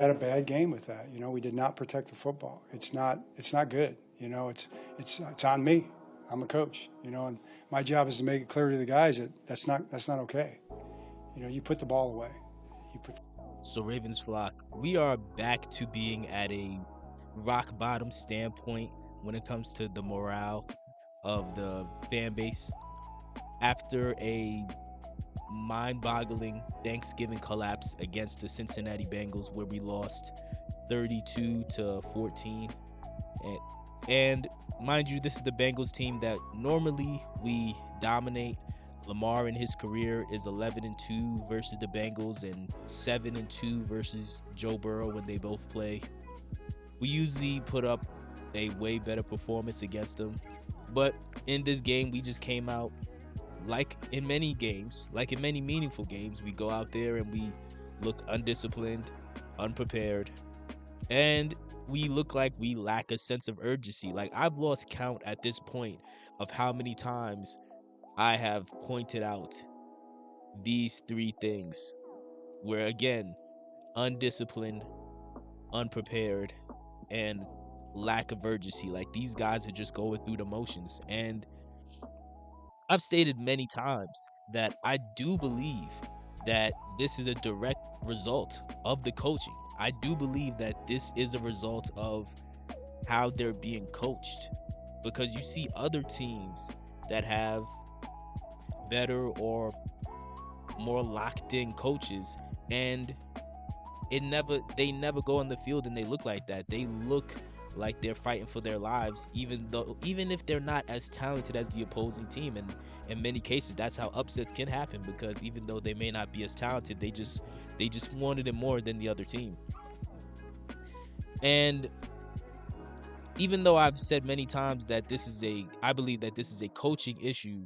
Had a bad game with that. We did not protect the football. It's not good. It's on me. I'm a coach. And my job is to make it clear to the guys that that's not okay. You put the ball away. You put So, Ravens flock, we are back to being at a rock bottom standpoint when it comes to the morale of the fan base after a mind boggling Thanksgiving collapse against the Cincinnati Bengals, where we lost 32-14. And, and mind you, this is the Bengals team that normally we dominate. Lamar in his career is 11-2 versus the Bengals and 7-2 versus Joe Burrow when they both play. We usually put up a way better performance against them. But in this game, we just came out like in many games, like in many meaningful games, we go out there and we look undisciplined, unprepared, and we look like we lack a sense of urgency. Like, I've lost count at this point of how many times I have pointed out these three things where, again, undisciplined, unprepared, and lack of urgency. Like, these guys are just going through the motions. And I've stated many times that I do believe that this is a direct result of the coaching. I do believe that this is a result of how they're being coached, because you see other teams that have better or more locked in coaches, and they never go on the field and they look like that. They look like they're fighting for their lives, even if they're not as talented as the opposing team. And in many cases, that's how upsets can happen, because even though they may not be as talented, they just wanted it more than the other team. And even though I've said many times that I believe that this is a coaching issue,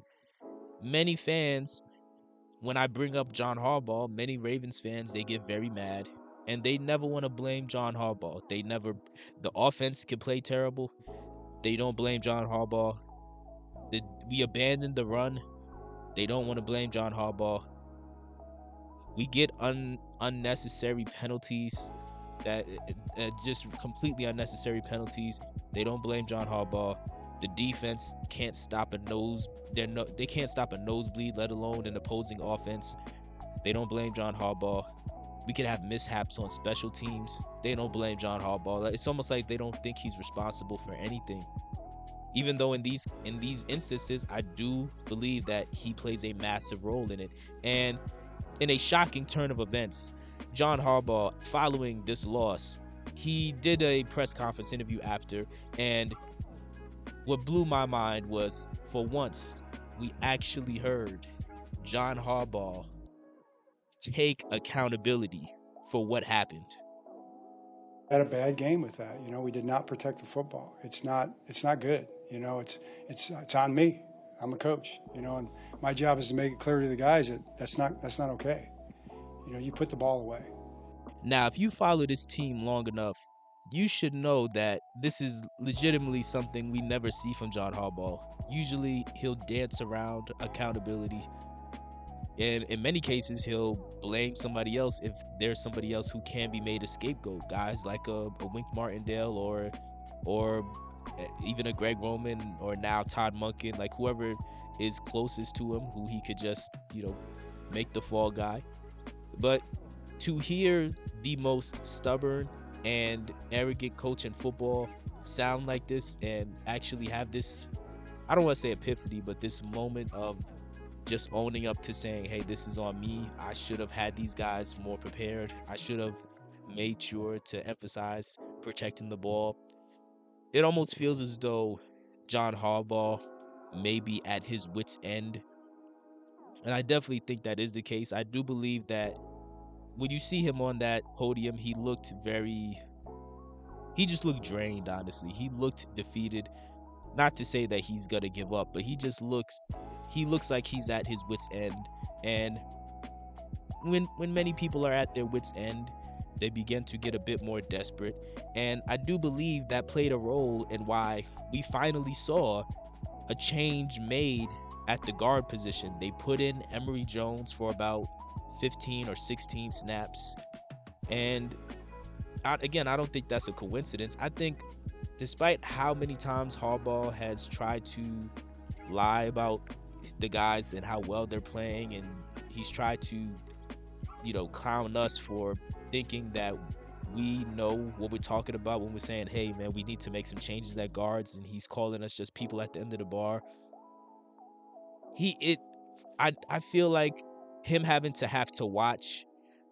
many fans, when I bring up John Harbaugh, many Ravens fans, they get very mad and they never want to blame John Harbaugh. The offense can play terrible. They don't blame John Harbaugh. We abandoned the run. They don't want to blame John Harbaugh. We get unnecessary penalties that just completely unnecessary penalties. They don't blame John Harbaugh. The defense can't stop a nose. They can't stop a nosebleed, let alone an opposing offense. They don't blame John Harbaugh. We could have mishaps on special teams. They don't blame John Harbaugh. It's almost like they don't think he's responsible for anything. Even though in these instances, I do believe that he plays a massive role in it. And in a shocking turn of events, John Harbaugh, following this loss, he did a press conference interview after, and what blew my mind was, for once, we actually heard John Harbaugh take accountability for what happened. had a bad game with that. We did not protect the football. It's not good. It's on me. I'm a coach. And my job is to make it clear to the guys that that's not okay. You put the ball away. Now, if you follow this team long enough, you should know that this is legitimately something we never see from John Harbaugh. Usually, he'll dance around accountability. And in many cases, he'll blame somebody else if there's somebody else who can be made a scapegoat. Guys like a Wink Martindale, or even a Greg Roman, or now Todd Monken, like whoever is closest to him, who he could just, make the fall guy. But to hear the most stubborn and arrogant coach in football sound like this and actually have this, I don't want to say epiphany, but this moment of just owning up to saying, hey, this is on me. I should have had these guys more prepared. I should have made sure to emphasize protecting the ball. It almost feels as though John Harbaugh may be at his wit's end. And I definitely think that is the case. I do believe that when you see him on that podium, he just looked drained, honestly. He looked defeated. Not to say that he's gonna give up, but he looks like he's at his wit's end. And when many people are at their wit's end, they begin to get a bit more desperate. And I do believe that played a role in why we finally saw a change made at the guard position. They put in Emory Jones for about 15 or 16 snaps, and again, I don't think that's a coincidence. I think despite how many times Harbaugh has tried to lie about the guys and how well they're playing, and he's tried to, clown us for thinking that we know what we're talking about when we're saying, hey, man, we need to make some changes at guards, and he's calling us just people at the end of the bar. He, it, I feel like him having to watch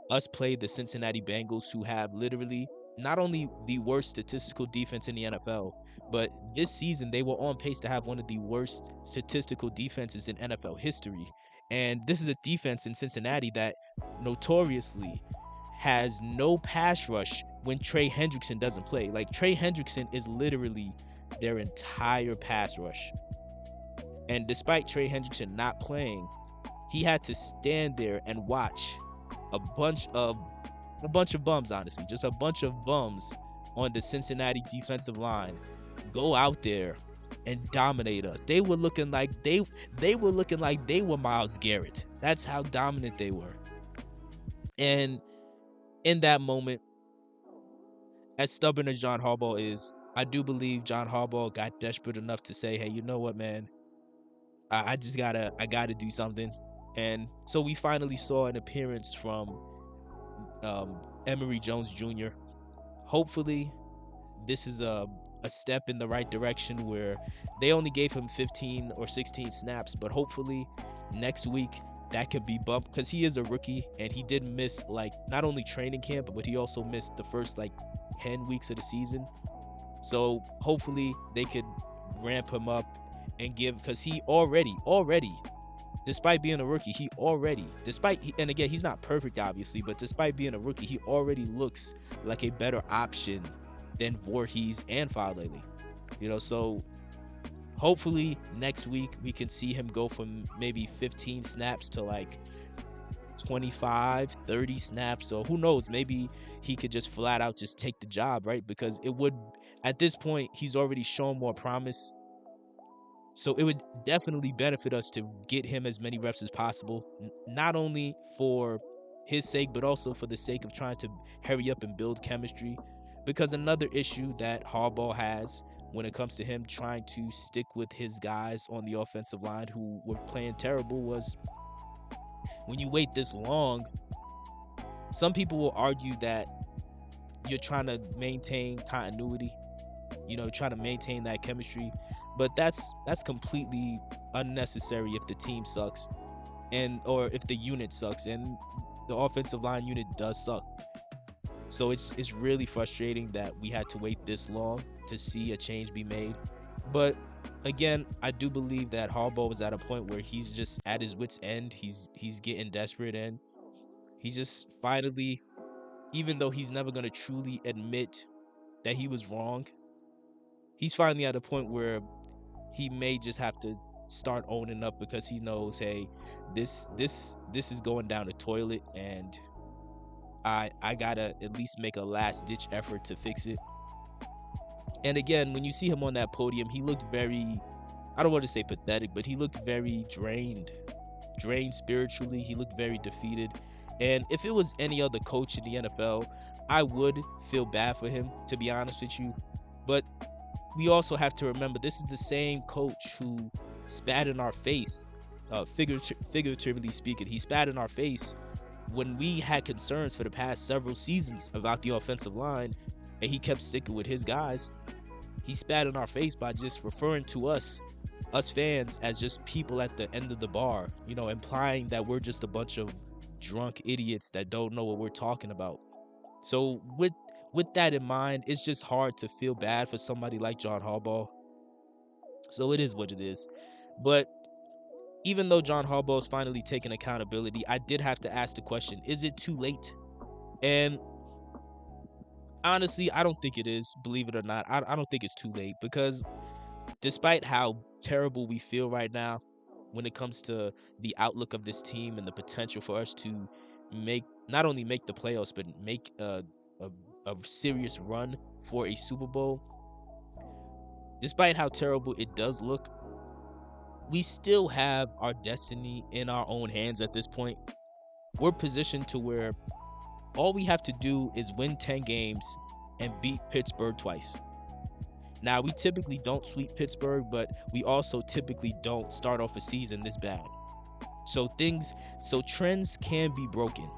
us play the Cincinnati Bengals, who have literally not only the worst statistical defense in the NFL, but this season they were on pace to have one of the worst statistical defenses in NFL history. And this is a defense in Cincinnati that notoriously has no pass rush when Trey Hendrickson doesn't play. Like, Trey Hendrickson is literally their entire pass rush. And despite Trey Hendrickson not playing, he had to stand there and watch a bunch of bums, honestly, just a bunch of bums on the Cincinnati defensive line go out there and dominate us. They were looking like they were looking like they were Myles Garrett. That's how dominant they were. And in that moment, as stubborn as John Harbaugh is, I do believe John Harbaugh got desperate enough to say, hey, you know what, man? I gotta do something. And so we finally saw an appearance from Emory Jones Jr. Hopefully, this is a step in the right direction where they only gave him 15 or 16 snaps, but hopefully next week that could be bumped, because he is a rookie and he did miss, like, not only training camp, but he also missed the first like 10 weeks of the season. So hopefully they could ramp him up and give, because he already despite being a rookie, and again, he's not perfect, obviously, but despite being a rookie, he already looks like a better option than Voorhees and Falele. So hopefully next week we can see him go from maybe 15 snaps to like 25, 30 snaps, or who knows, maybe he could just flat out just take the job, right? Because it would, at this point, he's already shown more promise. So it would definitely benefit us to get him as many reps as possible, not only for his sake, but also for the sake of trying to hurry up and build chemistry. Because another issue that Harbaugh has when it comes to him trying to stick with his guys on the offensive line who were playing terrible was, when you wait this long, some people will argue that you're trying to maintain continuity, try to maintain that chemistry, but that's completely unnecessary if the team sucks, or if the unit sucks, and the offensive line unit does suck. So it's really frustrating that we had to wait this long to see a change be made. But again, I do believe that Harbaugh was at a point where he's just at his wit's end. He's getting desperate, and he's just finally, even though he's never going to truly admit that he was wrong, he's finally at a point where he may just have to start owning up, because he knows, hey, this is going down the toilet, and I gotta at least make a last ditch effort to fix it. And again, when you see him on that podium, he looked very, I don't want to say pathetic, but he looked very drained spiritually. He looked very defeated. And if it was any other coach in the NFL, I would feel bad for him, to be honest with you. But we also have to remember, this is the same coach who spat in our face, figuratively speaking. He spat in our face when we had concerns for the past several seasons about the offensive line, and he kept sticking with his guys. He spat in our face by just referring to us fans, as just people at the end of the bar, implying that we're just a bunch of drunk idiots that don't know what we're talking about. So with that in mind, it's just hard to feel bad for somebody like John Harbaugh. So it is what it is. But even though John Harbaugh's finally taken accountability, I did have to ask the question, is it too late? And honestly, I don't think it is, believe it or not. I don't think it's too late, because despite how terrible we feel right now when it comes to the outlook of this team and the potential for us to not only make the playoffs, but make a serious run for a Super Bowl, despite how terrible it does look, we still have our destiny in our own hands at this point. We're positioned to where All we have to do is win 10 games and beat Pittsburgh twice. Now, we typically don't sweep Pittsburgh, but we also typically don't start off a season this bad. So trends can be broken.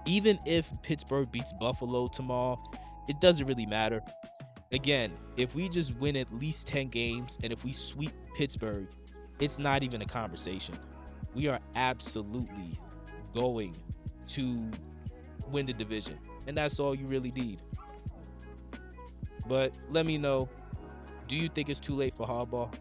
Even if Pittsburgh beats Buffalo tomorrow, it doesn't really matter. Again, if we just win at least 10 games and if we sweep Pittsburgh, it's not even a conversation. We are absolutely going to win the division, and that's all you really need. But let me know, do you think it's too late for Harbaugh?